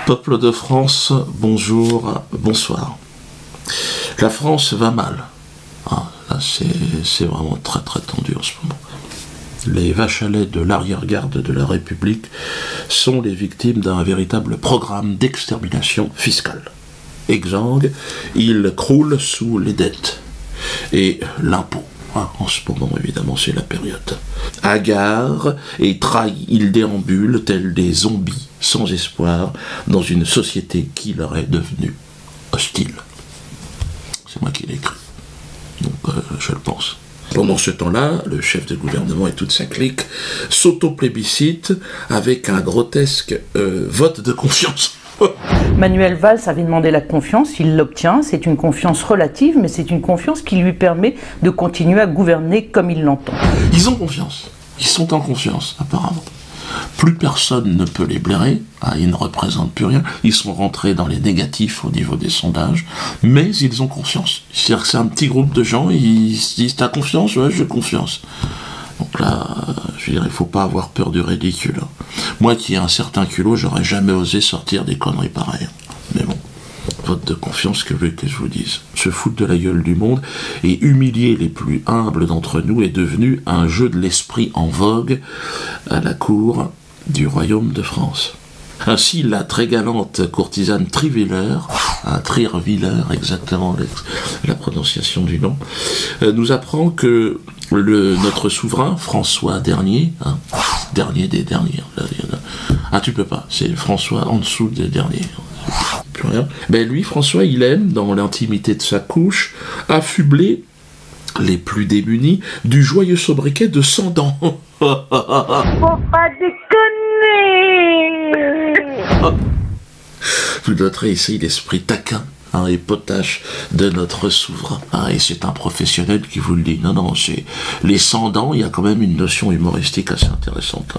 Peuple de France, bonjour, bonsoir. La France va mal. Ah, là, c'est vraiment très très tendu en ce moment. Les vaches à lait de l'arrière-garde de la République sont les victimes d'un véritable programme d'extermination fiscale. Exsangue, ils croulent sous les dettes et l'impôt. En ce moment, évidemment, c'est la période. Hagards et trahis, ils déambulent tels des zombies sans espoir dans une société qui leur est devenue hostile. C'est moi qui l'ai écrit. Donc, je le pense. Pendant ce temps-là, le chef de gouvernement et toute sa clique s'auto-plébiscitent avec un grotesque vote de confiance. Manuel Valls avait demandé la confiance, il l'obtient, c'est une confiance relative, mais c'est une confiance qui lui permet de continuer à gouverner comme il l'entend. Ils ont confiance, ils sont en confiance, apparemment. Plus personne ne peut les blairer, ils ne représentent plus rien, ils sont rentrés dans les négatifs au niveau des sondages, mais ils ont confiance. C'est-à-dire que c'est un petit groupe de gens, ils se disent « T'as confiance ? Ouais, j'ai confiance ». Donc là, je veux dire, il ne faut pas avoir peur du ridicule. Moi qui ai un certain culot, j'aurais jamais osé sortir des conneries pareilles. Mais bon, vote de confiance, que je vous dise. Se foutre de la gueule du monde et humilier les plus humbles d'entre nous est devenu un jeu de l'esprit en vogue à la cour du royaume de France. Ainsi, la très galante courtisane Trierwiller, exactement la prononciation du nom, nous apprend que notre souverain, François Dernier, dernier des derniers, tu peux pas, c'est François en dessous des derniers, plus rien. Ben lui, François, il aime, dans l'intimité de sa couche, affubler les plus démunis du joyeux sobriquet de 100 dents. Faut pas déconner. Vous noterez ici l'esprit taquin et potache de notre souverain. Et c'est un professionnel qui vous le dit. Non, c'est les 100 dents, il y a quand même une notion humoristique assez intéressante.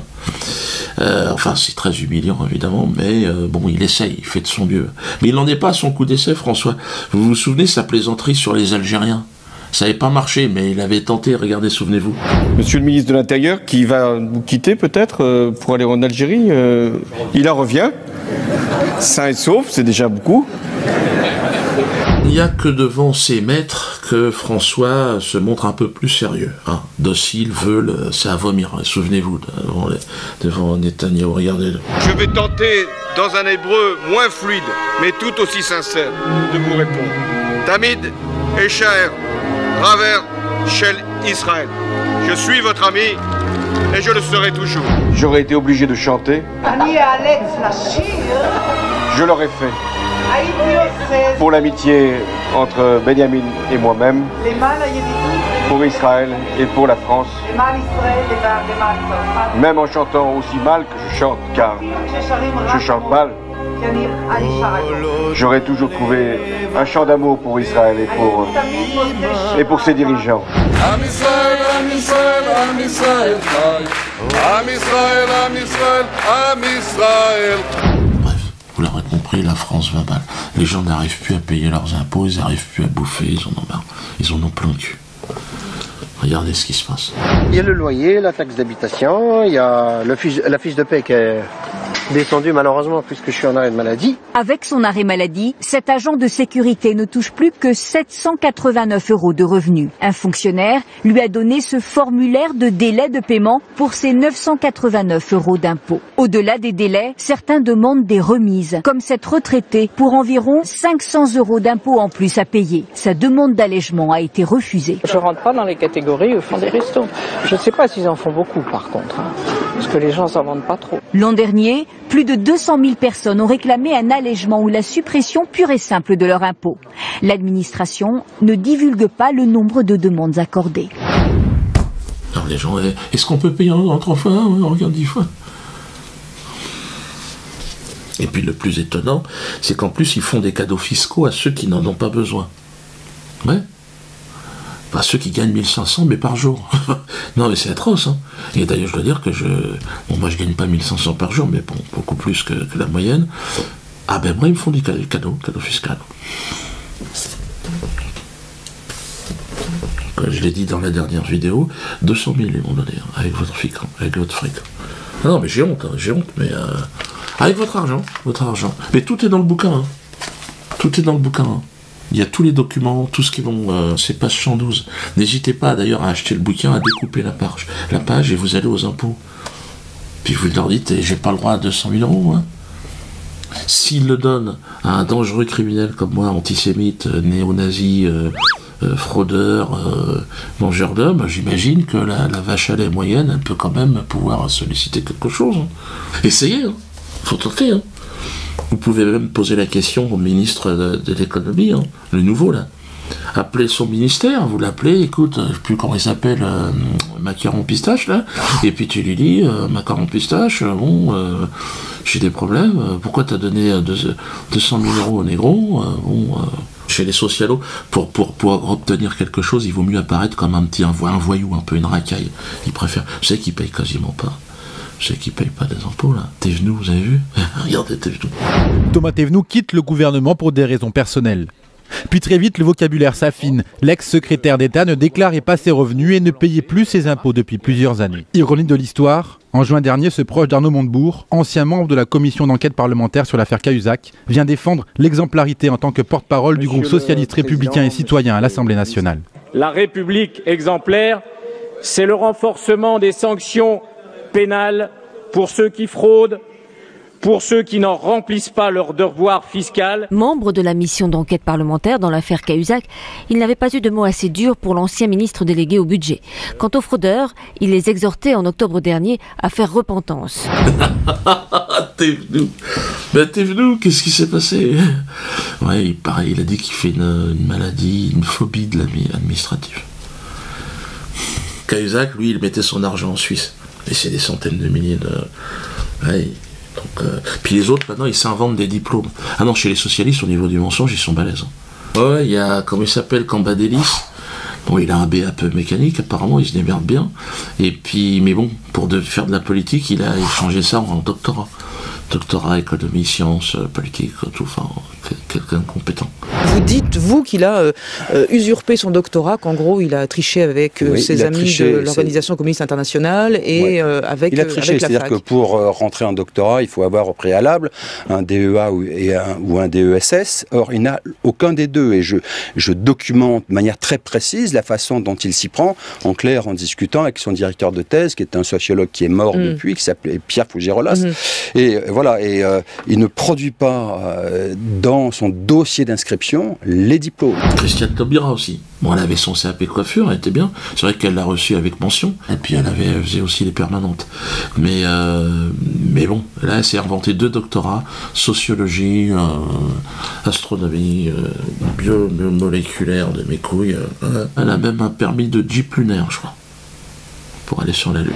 Enfin, c'est très humiliant, évidemment, mais bon, il essaye, il fait de son mieux. Mais il n'en est pas à son coup d'essai, François. Vous vous souvenez sa plaisanterie sur les Algériens? Ça n'avait pas marché, mais il avait tenté, regardez, souvenez-vous. Monsieur le ministre de l'Intérieur, qui va nous quitter peut-être pour aller en Algérie, il en revient, sain et sauf, c'est déjà beaucoup. Il n'y a que devant ses maîtres que François se montre un peu plus sérieux. Docile, veule, c'est à vomir. Souvenez-vous, devant Netanyahou, regardez-le. Je vais tenter, dans un hébreu moins fluide, mais tout aussi sincère, de vous répondre. Tamid et Shaer, Raver, Shel Israël. Je suis votre ami et je le serai toujours. J'aurais été obligé de chanter. Je l'aurais fait. Pour l'amitié entre Benjamin et moi-même, pour Israël et pour la France, même en chantant aussi mal que je chante, car je chante mal, j'aurais toujours trouvé un chant d'amour pour Israël et pour ses dirigeants. Am Israël, Am Israël, Am Israël, Am Israël, Am Israël, Am Israël. Vous l'aurez compris, la France va mal. Les gens n'arrivent plus à payer leurs impôts, ils n'arrivent plus à bouffer, ils en ont marre. Ils en ont plein le cul. Regardez ce qui se passe. Il y a le loyer, la taxe d'habitation, il y a la fiche de paie qui est descendue malheureusement puisque je suis en arrêt de maladie. Avec son arrêt maladie, cet agent de sécurité ne touche plus que 789 € de revenus. Un fonctionnaire lui a donné ce formulaire de délai de paiement pour ses 989 € d'impôts. Au-delà des délais, certains demandent des remises, comme cette retraitée pour environ 500 € d'impôts en plus à payer. Sa demande d'allègement a été refusée. Je rentre pas dans les catégories au fond des restos. Je ne sais pas s'ils en font beaucoup par contre, parce que les gens s'en vendent pas trop. L'an dernier, plus de 200 000 personnes ont réclamé un allègement ou la suppression pure et simple de leur impôt. L'administration ne divulgue pas le nombre de demandes accordées. Alors les gens, est-ce qu'on peut payer en 3 fois? On regarde 10 fois. Et puis le plus étonnant, c'est qu'en plus ils font des cadeaux fiscaux à ceux qui n'en ont pas besoin. Ouais. Pas ceux qui gagnent 1500 mais par jour. Non mais c'est atroce. Et d'ailleurs je dois dire que moi je gagne pas 1500 par jour, mais bon, beaucoup plus que la moyenne. Ben moi ils me font des cadeaux fiscaux. Comme je l'ai dit dans la dernière vidéo, 200 000 ils m'ont donné, avec votre fric. Non mais j'ai honte, mais Avec votre argent. Mais tout est dans le bouquin. Hein. Tout est dans le bouquin. Hein. Il y a tous les documents, tout ce qui vont... c'est page 112. N'hésitez pas d'ailleurs à acheter le bouquin, à découper la page et vous allez aux impôts. Puis vous leur dites, j'ai pas le droit à 200 000 euros. Hein. S'ils le donnent à un dangereux criminel comme moi, antisémite, néo-nazi, fraudeur, mangeur d'hommes, j'imagine que la vache à lait moyenne, elle peut quand même pouvoir solliciter quelque chose. Hein. Essayez, hein. Faut tenter. Hein. Vous pouvez même poser la question au ministre de l'économie, hein, le nouveau là. Appelez son ministère, vous l'appelez, écoute, je ne sais plus comment il s'appelle, Macaron Pistache là, et puis tu lui dis, Macaron Pistache, j'ai des problèmes, pourquoi t'as donné 200 000 euros au négro, chez les socialos, pour obtenir quelque chose, il vaut mieux apparaître comme un voyou, un peu une racaille. Ils préfèrent, vous savez qu'ils payent quasiment pas. Je sais qu'ils ne payent pas des impôts, là. Thévenoud, vous avez vu? Regardez Thévenoud. Thomas Thévenoud quitte le gouvernement pour des raisons personnelles. Puis très vite, le vocabulaire s'affine. L'ex-secrétaire d'État ne déclarait pas ses revenus et ne payait plus ses impôts depuis plusieurs années. Ironie de l'histoire, en juin dernier, ce proche d'Arnaud Montebourg, ancien membre de la commission d'enquête parlementaire sur l'affaire Cahuzac, vient défendre l'exemplarité en tant que porte-parole du groupe socialiste républicain et citoyen à l'Assemblée nationale. La République exemplaire, c'est le renforcement des sanctions pénales pour ceux qui fraudent, pour ceux qui n'en remplissent pas leur devoir fiscal. Membre de la mission d'enquête parlementaire dans l'affaire Cahuzac, il n'avait pas eu de mots assez durs pour l'ancien ministre délégué au budget. Quant aux fraudeurs, il les exhortait en octobre dernier à faire repentance. Thévenoud, qu'est-ce qui s'est passé? Ouais, pareil, il a dit qu'il fait une maladie, une phobie de l'administratif. Cahuzac, lui, il mettait son argent en Suisse. Et c'est des centaines de milliers de... Ouais, donc, puis les autres, maintenant, ils s'inventent des diplômes. Ah non, chez les socialistes, au niveau du mensonge, ils sont balèzes. Ouais, il y a, comment il s'appelle, Cambadélis. Bon, il a un BAP mécanique, apparemment, il se démerde bien. Et puis, mais bon, pour faire de la politique, il a échangé ça en doctorat. Doctorat, économie, sciences, politique, tout, enfin, quelqu'un de compétent. Vous dites, vous, qu'il a usurpé son doctorat, qu'en gros, il a triché avec ses amis de l'Organisation communiste internationale et avec la fac. Il a triché, c'est-à-dire que pour rentrer en doctorat, il faut avoir au préalable un DEA ou un DESS. Or, il n'a aucun des deux. Et je documente de manière très précise la façon dont il s'y prend, en clair, en discutant avec son directeur de thèse, qui est un sociologue qui est mort depuis, qui s'appelait Pierre Fougirolas. Et voilà, et il ne produit pas dans son dossier d'inscription les diplômes. Christiane Taubira aussi. Bon, elle avait son CAP coiffure, elle était bien. C'est vrai qu'elle l'a reçu avec mention. Et puis elle faisait aussi les permanentes. Mais bon, là, elle s'est inventée 2 doctorats, sociologie, astronomie, biomoléculaire de mes couilles. Elle a même un permis de jeep lunaire, je crois, pour aller sur la Lune.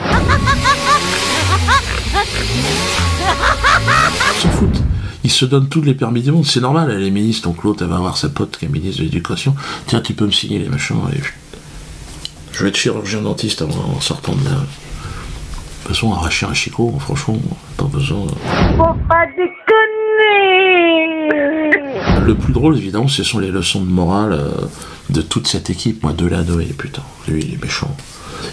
Ils s'en foutent. Ils se donnent tous les permis du monde. C'est normal, elle est ministre, donc l'autre, elle va voir sa pote qui est ministre de l'Éducation. Tiens, tu peux me signer les machins. Et je vais être chirurgien dentiste en sortant de là. De toute façon, arracher un chicot, franchement, pas besoin. Faut pas déconner. Le plus drôle, évidemment, ce sont les leçons de morale de toute cette équipe. Moi, Delanoë, putain, lui, il est méchant.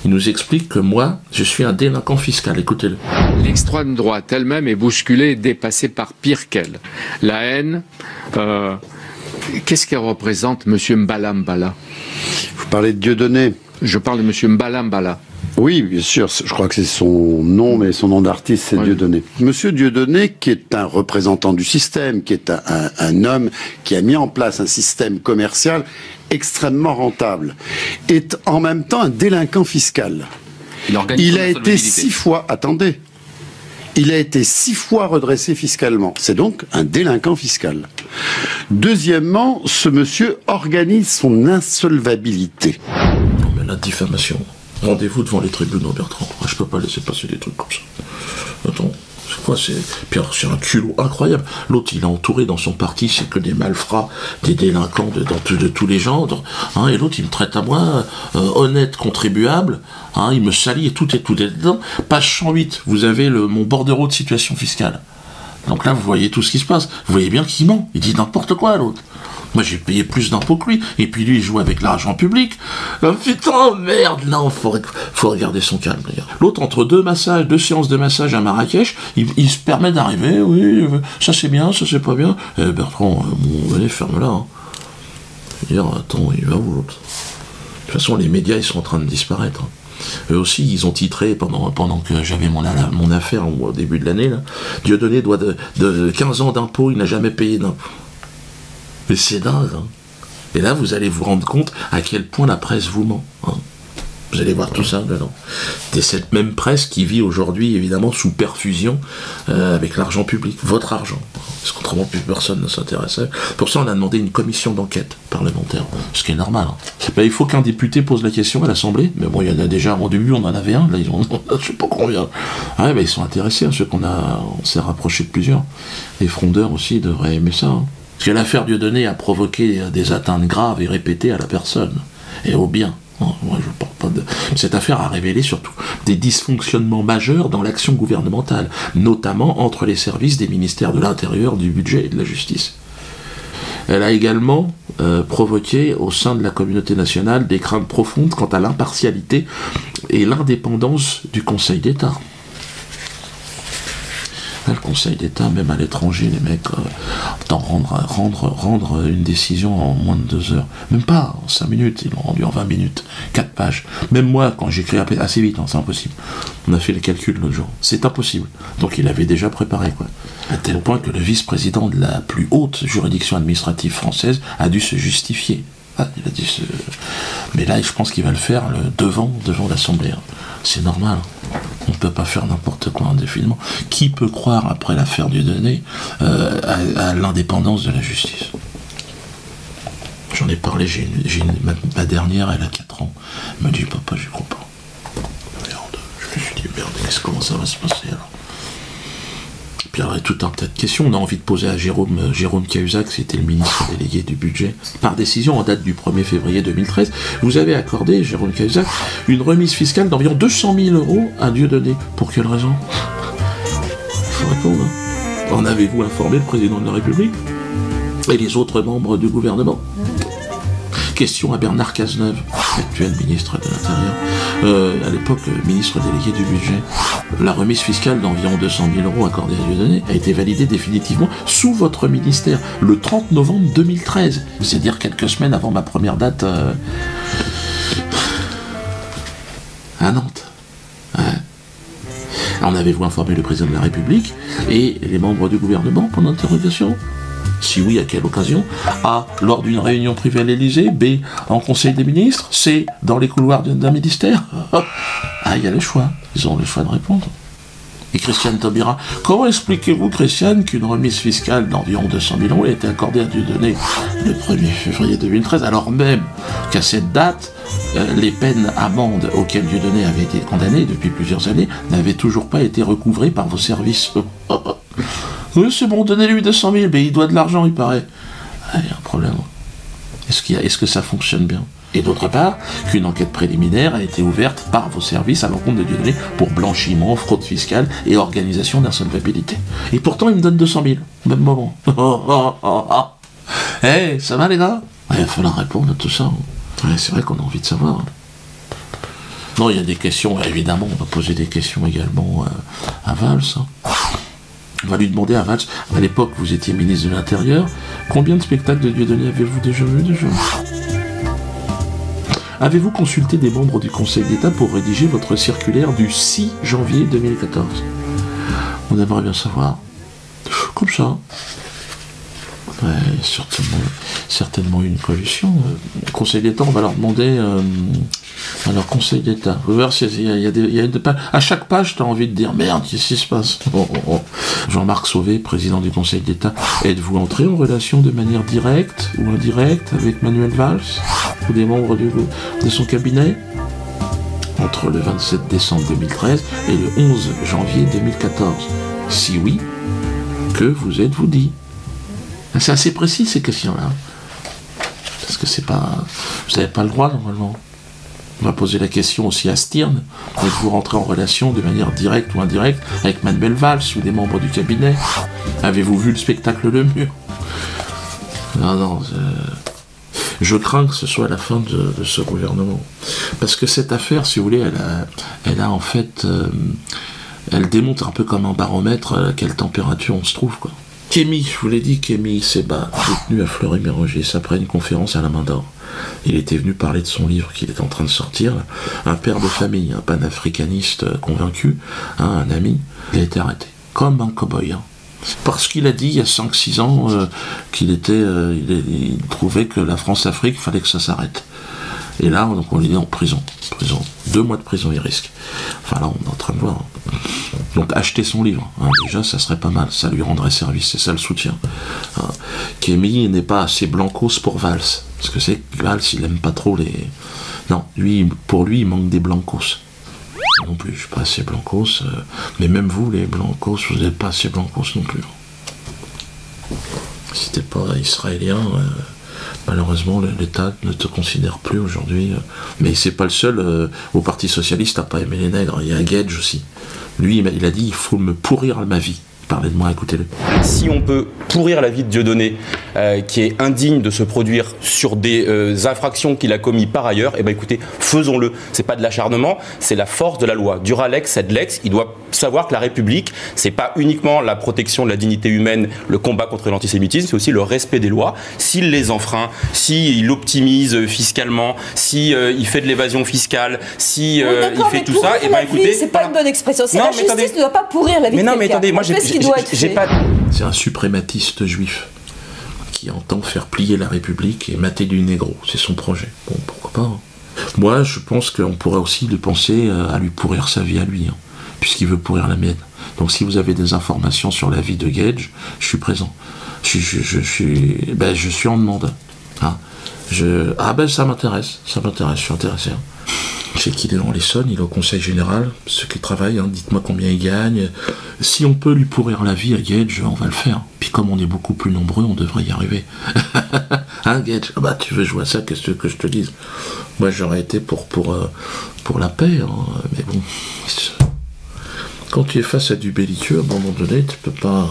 Il nous explique que moi, je suis un délinquant fiscal. Écoutez-le. L'extrême droite elle-même est bousculée et dépassée par pire qu'elle. La haine, qu'est-ce qu'elle représente, M. Mbala Mbala? Vous parlez de Dieudonné? Je parle de M. Mbala Mbala. Oui, bien sûr, je crois que c'est son nom, mais son nom d'artiste, c'est Dieudonné. Monsieur Dieudonné, qui est un représentant du système, qui est un homme qui a mis en place un système commercial extrêmement rentable, est en même temps un délinquant fiscal. Il a été 6 fois, attendez, il a été 6 fois redressé fiscalement. C'est donc un délinquant fiscal. Deuxièmement, ce monsieur organise son insolvabilité. Non mais la diffamation. Rendez-vous devant les tribunaux, Bertrand. Je peux pas laisser passer des trucs comme ça. Attends, c'est quoi? Puis alors, c'est un culot incroyable. L'autre, il a entouré dans son parti, c'est que des malfrats, des délinquants de tous les genres. Hein, et l'autre, il me traite à moi, honnête contribuable. Hein, il me salit et tout est dedans. Page 108, vous avez mon bordereau de situation fiscale. Donc là, vous voyez tout ce qui se passe. Vous voyez bien qu'il ment. Il dit n'importe quoi, l'autre. Moi, j'ai payé plus d'impôts que lui. Et puis lui, il joue avec l'argent public. Oh, putain, merde, non, faut regarder son calme, les gars. L'autre, entre deux séances de massage à Marrakech, il se permet d'arriver, oui, ça c'est bien, ça c'est pas bien. Bertrand, bon, allez, ferme-la. Hein. Dire, attends, il va où l'autre? De toute façon, les médias, ils sont en train de disparaître. Hein. Eux aussi, ils ont titré, pendant que j'avais mon affaire au début de l'année, là, Dieudonné doit de 15 ans d'impôts, il n'a jamais payé d'impôts. Mais c'est dingue, hein. Et là, vous allez vous rendre compte à quel point la presse vous ment. Hein. Vous allez voir tout ça dedans. C'est cette même presse qui vit aujourd'hui, évidemment, sous perfusion avec l'argent public, votre argent. Parce qu'autrement, plus personne ne s'intéressait. Pour ça, on a demandé une commission d'enquête parlementaire, ce qui est normal. Hein. Ben, il faut qu'un député pose la question à l'Assemblée. Mais bon, il y en a déjà, au début, on en avait un. Là, je sais pas combien. Ouais, ben, ils sont intéressés, hein, ceux on s'est rapproché de plusieurs. Les frondeurs aussi devraient aimer ça. Hein. Parce que l'affaire Dieudonné a provoqué des atteintes graves et répétées à la personne et au bien. Non, moi, je parle pas de... Cette affaire a révélé surtout des dysfonctionnements majeurs dans l'action gouvernementale, notamment entre les services des ministères de l'Intérieur, du Budget et de la Justice. Elle a également provoqué au sein de la communauté nationale des craintes profondes quant à l'impartialité et l'indépendance du Conseil d'État. Le Conseil d'État, même à l'étranger, les mecs, rendre une décision en moins de 2 heures. Même pas en 5 minutes, ils l'ont rendu en 20 minutes, 4 pages. Même moi, quand j'écris assez vite, hein, c'est impossible. On a fait les calculs l'autre jour. C'est impossible. Donc il avait déjà préparé, quoi. À tel point que le vice-président de la plus haute juridiction administrative française a dû se justifier. Ah, il a dû se... Mais là, je pense qu'il va le faire devant l'Assemblée. Hein. C'est normal. On ne peut pas faire n'importe quoi indéfiniment. Qui peut croire, après l'affaire Dieudonné, à l'indépendance de la justice? J'en ai parlé, ma dernière, elle a 4 ans. Elle m'a dit, papa, j'y crois pas. Merde, je me suis dit, merde, comment ça va se passer alors? Puis il y aurait tout un tas de questions. On a envie de poser à Jérôme Cahuzac, c'était le ministre délégué du budget. Par décision en date du 1er février 2013, vous avez accordé, Jérôme Cahuzac, une remise fiscale d'environ 200 000 € à Dieudonné. Pour quelle raison? Il faut répondre. Hein. En avez-vous informé le président de la République et les autres membres du gouvernement? Question à Bernard Cazeneuve, actuel ministre de l'Intérieur, à l'époque ministre délégué du budget. La remise fiscale d'environ 200 000 € accordée à Dieudonné a été validée définitivement sous votre ministère le 30 novembre 2013, c'est-à-dire quelques semaines avant ma première date à Nantes. Ouais. En avez-vous informé le président de la République et les membres du gouvernement pendant l'interrogation? Si oui, à quelle occasion? A. Lors d'une réunion privée à l'Élysée. B. En Conseil des ministres. C. Dans les couloirs d'un ministère. Ah, il y a le choix. Ils ont le choix de répondre. Et Christiane Taubira, comment expliquez-vous, Christiane, qu'une remise fiscale d'environ 200 000 € a été accordée à Dieudonné le 1er février 2013, alors même qu'à cette date, les peines amendes auxquelles Dieudonné avait été condamné depuis plusieurs années n'avaient toujours pas été recouvrées par vos services? Oui, c'est bon, donnez-lui 200 000, mais il doit de l'argent, il paraît. Ah, il y a un problème. Est-ce que ça fonctionne bien? Et d'autre part, qu'une enquête préliminaire a été ouverte par vos services à l'encontre de Dieudonné pour blanchiment, fraude fiscale et organisation d'insolvabilité. Et pourtant, il me donne 200 000, au même moment. Hey, ça va les gars? Il va falloir répondre à tout ça. Ouais, c'est vrai qu'on a envie de savoir. Non, il y a des questions, évidemment, on va poser des questions également à Valls. On va lui demander à Valls, à l'époque vous étiez ministre de l'Intérieur, combien de spectacles de Dieudonné avez-vous déjà vu déjà? Avez-vous consulté des membres du Conseil d'État pour rédiger votre circulaire du 6 janvier 2014? On aimerait bien savoir. Comme ça. Ouais, certainement une coalition. Conseil d'État, on va leur demander... Alors, Conseil d'État, vous voir s'il y a des pages. À chaque page, tu as envie de dire merde, qu'est-ce qui se passe? Jean-Marc Sauvé, président du Conseil d'État, êtes-vous entré en relation de manière directe ou indirecte avec Manuel Valls ou des membres de son cabinet entre le 27 décembre 2013 et le 11 janvier 2014? Si oui, que vous êtes-vous dit? C'est assez précis ces questions-là. Parce que c'est pas. Vous n'avez pas le droit normalement. On va poser la question aussi à Stirn. Êtes-vous rentré en relation de manière directe ou indirecte avec Manuel Valls ou des membres du cabinet? Avez-vous vu le spectacle Le Mur? Non, je crains que ce soit la fin de ce gouvernement. Parce que cette affaire, si vous voulez, elle a en fait... elle démontre un peu comme un baromètre à quelle température on se trouve, quoi. Kémy, je vous l'ai dit, Kémy Séba, détenu à Fleury-Mérogis, après une conférence à la main d'or. Il était venu parler de son livre qu'il est en train de sortir, là. Un père de famille, un panafricaniste convaincu, hein, un ami. Il a été arrêté, comme un cow-boy. Hein. Parce qu'il a dit il y a 5-6 ans qu'il trouvait que la France-Afrique, il fallait que ça s'arrête. Et là, donc, on est en prison. 2 mois de prison, il risque. Enfin là, on est en train de voir. Donc acheter son livre, hein, déjà, ça serait pas mal. Ça lui rendrait service, c'est ça le soutien. Hein. Kémy n'est pas assez blancos pour Valls. Parce que c'est que Valls, il aime pas trop les... Non, pour lui, il manque des blancos. Non plus, je suis pas assez blancos. Mais même vous, les blancos, vous n'êtes pas assez blancos non plus. Si t'es pas israélien... malheureusement, l'État ne te considère plus aujourd'hui. Mais c'est pas le seul au Parti Socialiste à pas aimer les nègres. Il y a Gage aussi. Lui, il a dit il faut me pourrir ma vie. Parlez de moi, écoutez-le. Si on peut pourrir la vie de Dieudonné, qui est indigne de se produire sur des infractions qu'il a commis par ailleurs, eh ben écoutez, faisons-le. C'est pas de l'acharnement, c'est la force de la loi. Duralex, sed lex. Il doit savoir que la République, c'est pas uniquement la protection de la dignité humaine, le combat contre l'antisémitisme, c'est aussi le respect des lois. S'il les enfreint, s'il optimise fiscalement, s'il fait de l'évasion fiscale, il fait tout ça, eh ben écoutez, c'est pas une bonne expression. La justice ne doit pas pourrir la vie de quelqu'un. Mais non, mais attendez, moi c'est un suprématiste juif qui entend faire plier la République et mater du négro. C'est son projet. Bon, pourquoi pas. Hein. Moi, je pense qu'on pourrait aussi lui penser à lui pourrir sa vie à lui, hein, puisqu'il veut pourrir la mienne. Donc si vous avez des informations sur la vie de Gage, je suis présent. Je suis en demande. Hein. Ça m'intéresse, je suis intéressé. Hein. Je sais qu'il est dans l'Essonne, il est au Conseil Général, ceux qui travaillent, hein, dites-moi combien il gagne. Si on peut lui pourrir la vie à Gage, on va le faire. Puis comme on est beaucoup plus nombreux, on devrait y arriver. Hein, Gage? Ah bah tu veux jouer à ça, qu'est-ce que je te dise? Moi j'aurais été pour la paix, hein, mais bon... Quand tu es face à du belliqueux, à un moment donné, tu peux pas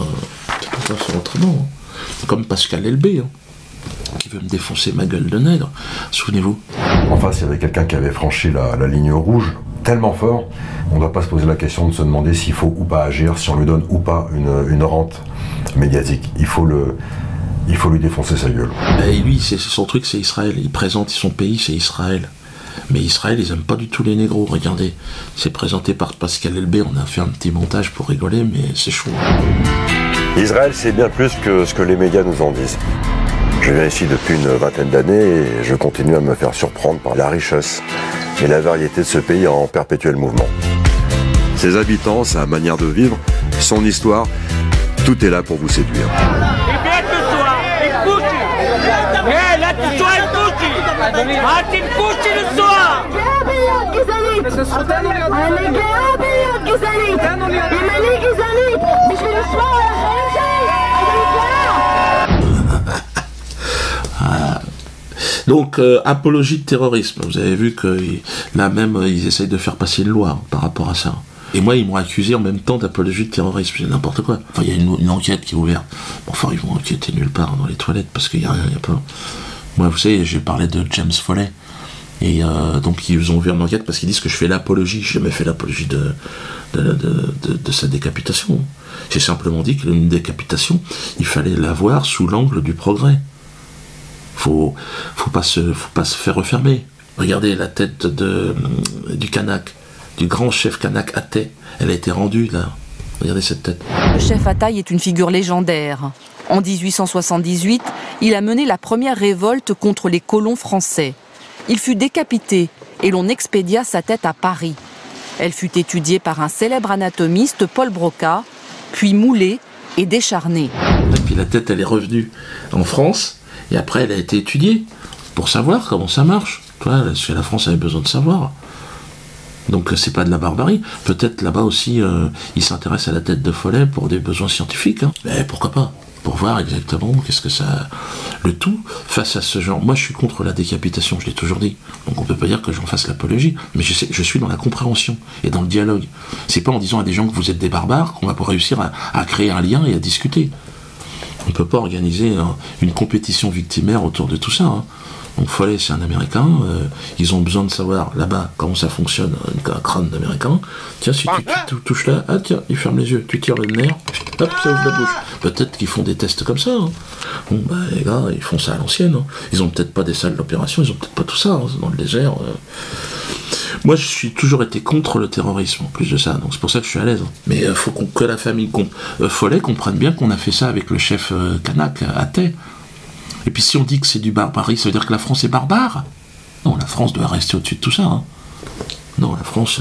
faire autrement. Hein. Comme Pascal Elbé, hein, qui veut me défoncer ma gueule de nègre, souvenez-vous. En face, il y avait quelqu'un qui avait franchi la ligne rouge tellement fort, on ne doit pas se poser la question de se demander s'il faut ou pas agir, si on lui donne ou pas une rente médiatique. Il faut lui défoncer sa gueule. Et lui, son truc, c'est Israël. Il présente son pays, c'est Israël. Mais Israël, ils aiment pas du tout les négros, regardez. C'est présenté par Pascal Elbé, on a fait un petit montage pour rigoler, mais c'est chaud. Israël, c'est bien plus que ce que les médias nous en disent. Je viens ici depuis une vingtaine d'années et je continue à me faire surprendre par la richesse et la variété de ce pays en perpétuel mouvement. Ses habitants, sa manière de vivre, son histoire, tout est là pour vous séduire. Donc, apologie de terrorisme. Vous avez vu que là même, ils essayent de faire passer une loi par rapport à ça. Et moi, ils m'ont accusé en même temps d'apologie de terrorisme. C'est n'importe quoi. Enfin, il y a une enquête qui est ouverte. Enfin, ils vont enquêter nulle part dans les toilettes parce qu'il n'y a rien, il n'y a pas. Moi, vous savez, j'ai parlé de James Foley. Et donc, ils ont ouvert une enquête parce qu'ils disent que je fais l'apologie. Je n'ai jamais fait l'apologie de sa décapitation. J'ai simplement dit qu'une décapitation, il fallait la voir sous l'angle du progrès. Faut pas se faire refermer. Regardez la tête du Kanak, du grand chef Kanak athée. Elle a été rendue là. Regardez cette tête. Le chef Ataï est une figure légendaire. En 1878, il a mené la première révolte contre les colons français. Il fut décapité et l'on expédia sa tête à Paris. Elle fut étudiée par un célèbre anatomiste, Paul Broca, puis moulée et décharnée. Et puis la tête, elle est revenue en France. Et après, elle a été étudiée pour savoir comment ça marche. Parce que la France avait besoin de savoir. Donc, c'est pas de la barbarie. Peut-être là-bas aussi, ils s'intéressent à la tête de Foley pour des besoins scientifiques. Hein. Mais pourquoi pas? Pour voir exactement qu'est-ce que ça... Le tout, face à ce genre... Moi, je suis contre la décapitation, je l'ai toujours dit. Donc, on peut pas dire que j'en fasse l'apologie. Mais je suis dans la compréhension et dans le dialogue. C'est pas en disant à des gens que vous êtes des barbares qu'on va pouvoir réussir à créer un lien et à discuter. On ne peut pas organiser une compétition victimaire autour de tout ça. Hein. Donc Follet, c'est un Américain, ils ont besoin de savoir là-bas comment ça fonctionne, un crâne d'Américain. Tiens, si tu touches là, ah tiens, il ferme les yeux, tu tires le nerf, hop, ça ouvre la bouche. Peut-être qu'ils font des tests comme ça. Hein. Bon, bah les gars, ils font ça à l'ancienne. Hein. Ils ont peut-être pas des salles d'opération, ils ont peut-être pas tout ça, hein, dans le désert. Moi, je suis toujours été contre le terrorisme, en plus de ça, donc c'est pour ça que je suis à l'aise. Mais il faut que la famille Follet comprenne bien qu'on a fait ça avec le chef Kanak, athée. Et puis si on dit que c'est du barbarie, ça veut dire que la France est barbare? Non, la France doit rester au-dessus de tout ça. Hein. Non, la France,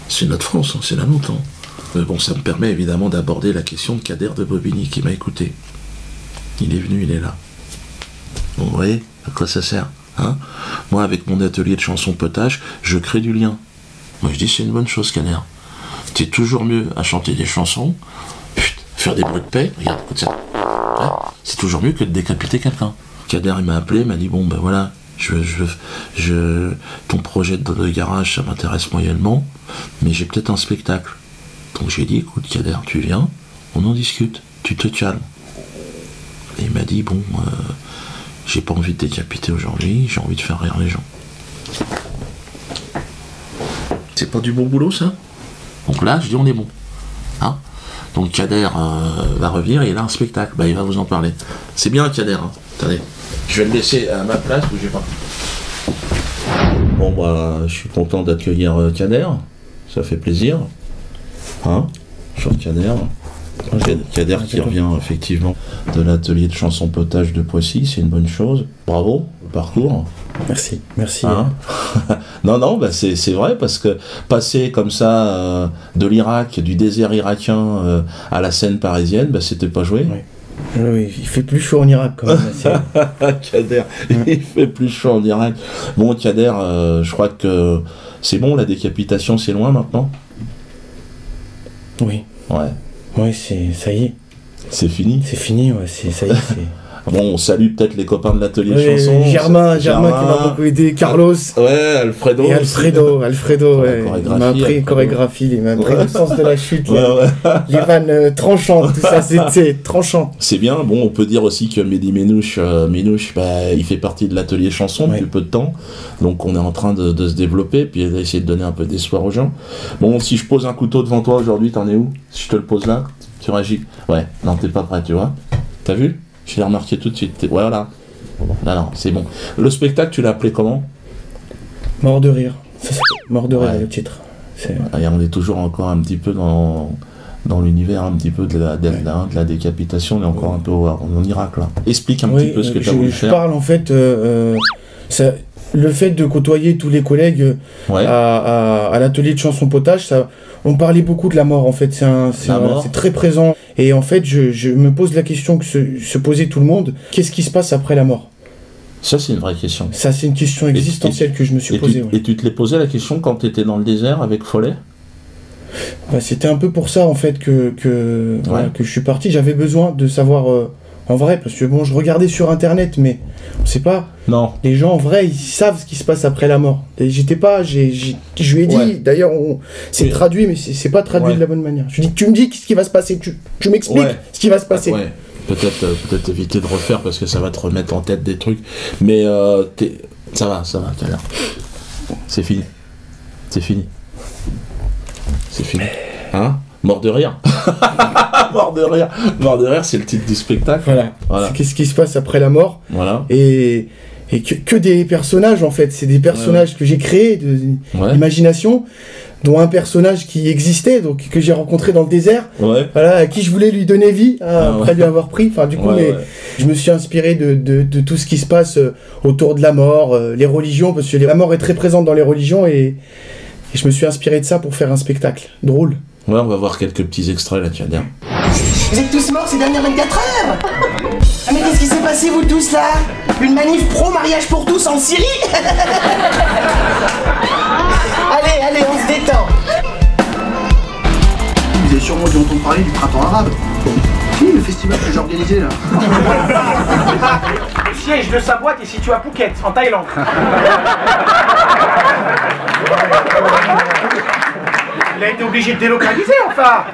c'est notre France, hein, c'est la nôtre. Hein. Mais bon, ça me permet évidemment d'aborder la question de Kader de Bobigny qui m'a écouté. Il est venu, il est là. Bon, vous voyez, à quoi ça sert hein? Moi, avec mon atelier de chansons potage, je crée du lien. Moi, je dis c'est une bonne chose, Kader. T'es toujours mieux à chanter des chansons, faire des bruits de paix, regarde, écoute ça. Ouais, c'est toujours mieux que de décapiter quelqu'un. Kader, il m'a appelé, m'a dit bon ben voilà, ton projet de garage, ça m'intéresse moyennement, mais j'ai peut-être un spectacle. Donc j'ai dit écoute Kader, tu viens, on en discute, tu te calmes. Et il m'a dit bon, j'ai pas envie de décapiter aujourd'hui, j'ai envie de faire rire les gens. C'est pas du bon boulot ça? Donc là, je dis on est bon. Hein? Donc Kader va revenir et il a un spectacle. Bah, il va vous en parler. C'est bien Kader. Hein. Attendez, je vais le laisser à ma place, bougez pas. Bon bah, je suis content d'accueillir Kader. Ça fait plaisir. Hein? Bonjour Kader. Kader qui revient effectivement de l'atelier de chansons potage de Poissy, c'est une bonne chose. Bravo, le parcours. Merci, merci. Hein non, bah c'est vrai, parce que passer comme ça de l'Irak, du désert irakien à la scène parisienne, bah c'était pas joué. Oui, il fait plus chaud en Irak quand même. Kader, il fait plus chaud en Irak. Bon, Kader, je crois que c'est bon, la décapitation c'est loin maintenant? Oui. Ouais. Oui, ça y est. C'est fini? C'est fini, ouais, ça y est. Bon, on salue peut-être les copains de l'atelier de chansons. Germain qui m'a beaucoup aidé, Carlos. Ouais, Alfredo. Et Alfredo, ouais. Il m'a appris chorégraphie, il m'a appris le sens de la chute, les vannes tranchantes, tout ça, c'est tranchant. C'est bien, bon, on peut dire aussi que Mehdi Ménouche, bah, il fait partie de l'atelier chansons depuis peu de temps, donc on est en train de se développer, puis d'essayer de donner un peu d'espoir aux gens. Bon, si je pose un couteau devant toi aujourd'hui, t'en es où? Si je te le pose là, tu réagis? Ouais, non, t'es pas prêt, tu vois? T'as vu? Je l'ai remarqué tout de suite. Ouais, voilà. Non, c'est bon. Le spectacle, tu l'as appelé comment? Mort de rire. Mort de rire, le titre. Et on est toujours encore un petit peu dans l'univers un petit peu de la décapitation. On est encore un peu en Irak, là. Explique un petit peu ce que tu as voulu faire. Je parle, en fait... le fait de côtoyer tous les collègues à l'atelier de chansons potage, on parlait beaucoup de la mort, en fait. C'est très présent. Et en fait, je me pose la question que se posait tout le monde. Qu'est-ce qui se passe après la mort? Ça, c'est une vraie question. Ça, c'est une question existentielle que je me suis posée. Et tu te l'es posé la question quand tu étais dans le désert avec Follet? Bah, c'était un peu pour ça, en fait, que je suis parti. J'avais besoin de savoir... en vrai, parce que bon, je regardais sur internet, mais on sait pas. Non. Les gens, en vrai, ils savent ce qui se passe après la mort. Et je lui ai dit, d'ailleurs, c'est traduit, mais c'est pas traduit de la bonne manière. Je lui ai dit, tu me dis ce qui va se passer, tu m'expliques ce qui va se passer. Ouais. Peut-être éviter de refaire parce que ça va te remettre en tête des trucs. Mais ça va, t'as l'air. C'est fini. C'est fini. Hein? Mort de rire. Mort de rire, c'est le titre du spectacle. Voilà. Qu'est-ce qui se passe après la mort. Voilà. Et que des personnages, en fait. C'est des personnages que j'ai créés, d'imagination, dont un personnage qui existait, donc que j'ai rencontré dans le désert, voilà, à qui je voulais lui donner vie, après lui avoir pris. Enfin, du coup, je me suis inspiré de tout ce qui se passe autour de la mort, les religions, parce que la mort est très présente dans les religions, et je me suis inspiré de ça pour faire un spectacle drôle. Ouais, on va voir quelques petits extraits là, tiens. Vous êtes tous morts ces dernières 24 heures. Ah mais qu'est-ce qui s'est passé vous tous là? Une manif pro-mariage pour tous en Syrie. Allez, on se détend. Vous avez sûrement dû entendre parler du printemps arabe. Oui, le festival que j'ai organisé là. Le siège de sa boîte est situé à Phuket, en Thaïlande. Il a été obligé de délocaliser, enfin.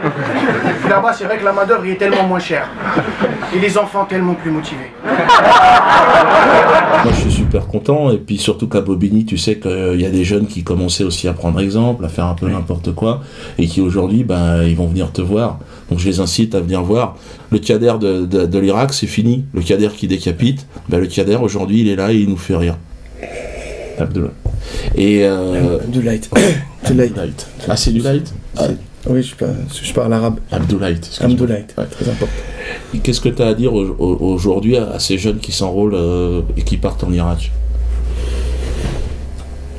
Puis là-bas, c'est vrai que la main-d'œuvre est tellement moins chère. Et les enfants tellement plus motivés. Moi, je suis super content. Et puis, surtout qu'à Bobigny, tu sais qu'il y a des jeunes qui commençaient aussi à prendre exemple, à faire un peu n'importe quoi. Et qui, aujourd'hui, ben, ils vont venir te voir. Donc, je les incite à venir voir. Le Kader de l'Irak, c'est fini. Le Kader qui décapite, ben, le Kader, aujourd'hui, il est là et il nous fait rire. Abdullah. Et du light. Ah, c'est du light. Oui, je parle arabe. Abdoulaït. Abdoulaït, très important. Et qu'est-ce que tu as à dire aujourd'hui à ces jeunes qui s'enrôlent et qui partent en Irak?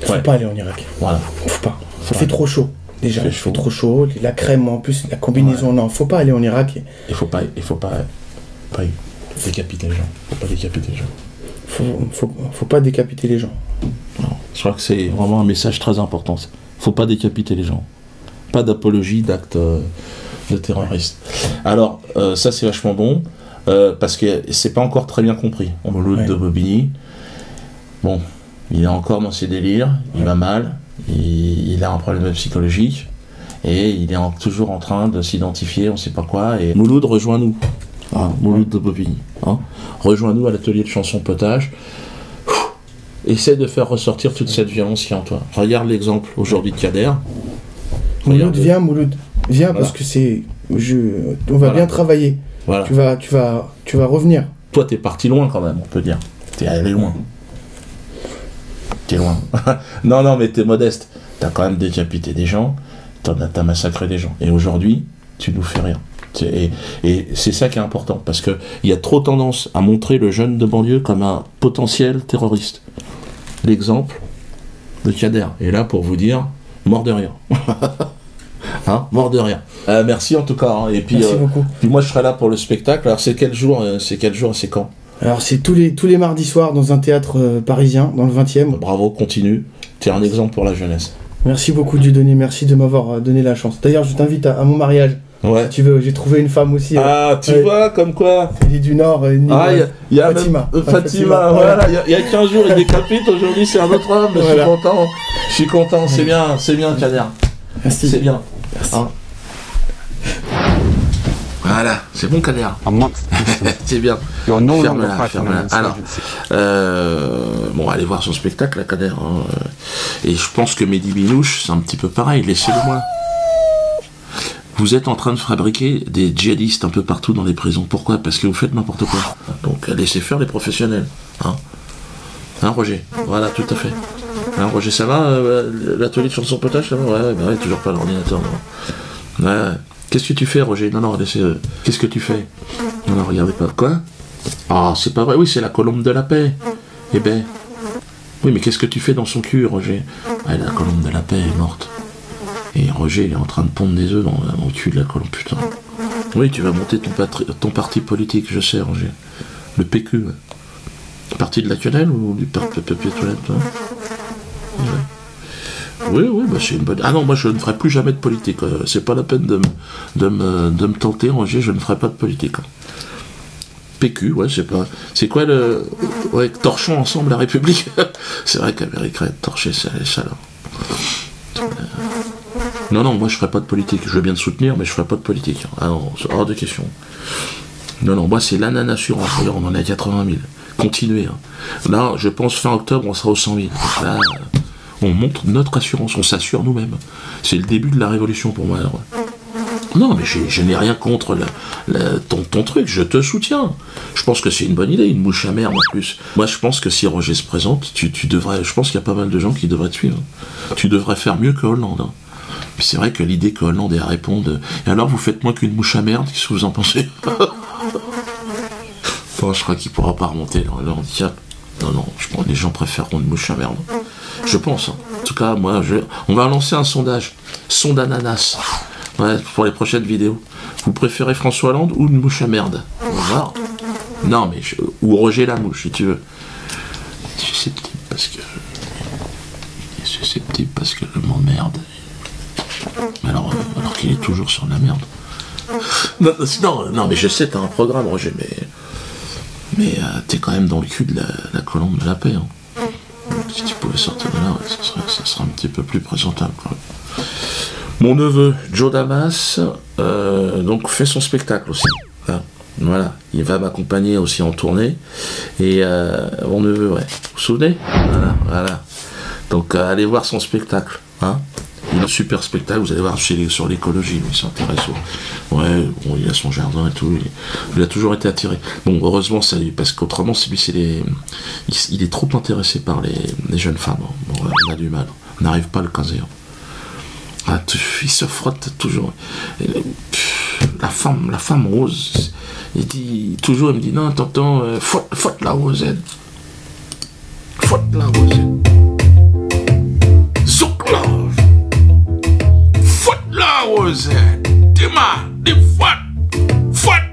Faut pas aller en Irak. Voilà. Faut pas. Ça fait trop chaud. Déjà, il fait trop chaud. La crème, en plus, la combinaison, non, faut pas aller en Irak. Il faut pas décapiter les gens. Faut pas décapiter les gens. Faut pas décapiter les gens. Non, je crois que c'est vraiment un message très important. Faut pas décapiter les gens. Pas d'apologie d'actes de terroristes. Alors, ça c'est vachement bon, parce que c'est pas encore très bien compris. Mouloud de Bobigny, bon, il est encore dans ses délires, il va mal, il a un problème psychologique, et il est toujours en train de s'identifier, on sait pas quoi, et Mouloud, rejoins-nous. Mouloud de Bobigny. Rejoins-nous à l'atelier de chanson potage. Essaie de faire ressortir toute cette violence qui est en toi. Regarde l'exemple aujourd'hui de Kader. Mouloud, viens, voilà. Parce que on va bien travailler. Voilà. Tu vas revenir. Toi, t'es parti loin quand même, on peut dire. T'es allé loin. T'es loin. non, mais t'es modeste. T'as quand même décapité des gens, t'as massacré des gens. Et aujourd'hui, tu nous fais rien. Et c'est ça qui est important, parce qu'il y a trop tendance à montrer le jeune de banlieue comme un potentiel terroriste. L'exemple de Kader est là pour vous dire, mort de rien. Mort de rien. Merci en tout cas. Et puis, merci beaucoup. Puis moi je serai là pour le spectacle. Alors c'est quel jour et c'est quand? Alors c'est tous les mardis soirs dans un théâtre parisien, dans le 20e. Bravo, continue. Tu es un exemple pour la jeunesse. Merci beaucoup Dieudonné, merci de m'avoir donné la chance. D'ailleurs je t'invite à mon mariage. Ouais. Si tu veux, j'ai trouvé une femme aussi. Tu vois, comme quoi. Elle est du Nord. Il y a Fatima. Fatima, voilà. Il y a 15 jours, il décapite. Aujourd'hui, c'est un autre homme. Voilà. Je suis content. C'est bien, Kader. Merci. C'est bien. Merci. Voilà, c'est bon, Kader. C'est bien. Ferme-la. Alors, bon, allez voir son spectacle, là, Kader. Et je pense que Mehdi Binouche, c'est un petit peu pareil. Laissez-le moi. Vous êtes en train de fabriquer des djihadistes un peu partout dans les prisons. Pourquoi? Parce que vous faites n'importe quoi. Donc laissez faire les professionnels. Roger? Voilà, tout à fait. Roger, ça va? L'atelier de chanson potage, ça va? Ouais, toujours pas l'ordinateur. Ouais. Qu'est-ce que tu fais, Roger? Non, laissez... Qu'est-ce que tu fais? Non, regardez pas. Quoi? C'est pas vrai. Oui, c'est la colombe de la paix. Eh ben... Oui, mais qu'est-ce que tu fais dans son cul, Roger? La colombe de la paix est morte. Et Roger, il est en train de pondre des œufs dans le cul de la colombe, putain. Oui, tu vas monter ton parti politique, je sais, Roger. Le PQ. Parti de la quenelle ou du parti de toilette, toi? Oui, bah c'est une bonne... Ah non, moi je ne ferai plus jamais de politique. C'est pas la peine de me tenter, Roger, je ne ferai pas de politique. PQ, ouais, je sais pas. C'est quoi le... Ouais, torchons ensemble la République. C'est vrai qu'elle mériterait de torcher ça, les salauds. Non, moi je ferai pas de politique. Je veux bien te soutenir, mais je ferai pas de politique. Ah non, c'est hors de question. Non, moi c'est l'ananas assurance. D'ailleurs, on en est à 80 000. Continuez. Là, je pense fin octobre, on sera aux 100 000. Donc là, on monte notre assurance, on s'assure nous-mêmes. C'est le début de la révolution pour moi. Alors. Non, mais je n'ai rien contre ton truc, je te soutiens. Je pense que c'est une bonne idée, une mouche à merde en plus. Moi, je pense que si Roger se présente, tu devrais. Je pense qu'il y a pas mal de gens qui devraient te suivre. Tu devrais faire mieux que Hollande. Puis c'est vrai que l'idée que Hollande ait à répondre. Et alors, vous faites moins qu'une mouche à merde, qu'est-ce que vous en pensez? Bon, je crois qu'il pourra pas remonter le handicap. Non, je pense que les gens préféreront une mouche à merde. Je pense. En tout cas, moi, on va lancer un sondage. Sonde ananas. Ouais, pour les prochaines vidéos. Vous préférez François Hollande ou une mouche à merde? On va voir. Non, mais ou Roger la mouche, si tu veux. Susceptible parce que je m'emmerde. Alors qu'il est toujours sur la merde. Non, mais je sais, t'as un programme, Roger, mais t'es quand même dans le cul de la colombe de la paix. Si tu pouvais sortir de là, ça serait un petit peu plus présentable, quoi. Mon neveu, Joe Damas, donc fait son spectacle aussi. Hein. Voilà, il va m'accompagner aussi en tournée. Et mon neveu, ouais. Vous vous souvenez? Voilà. Donc allez voir son spectacle. Hein. Il a un super spectacle, vous allez voir sur l'écologie, il s'intéresse au... Ouais, bon, il a son jardin et tout, il a toujours été attiré. Bon, heureusement, ça lui, parce qu'autrement, il est trop intéressé par les jeunes femmes. Bon, on a du mal, on n'arrive pas à le caser. Ah, il se frotte toujours. La femme rose, il me dit, non, tonton, frotte la rosette. Frotte la rosette. Zouklove. Frotte la rosette. Dis-moi, dis frotte.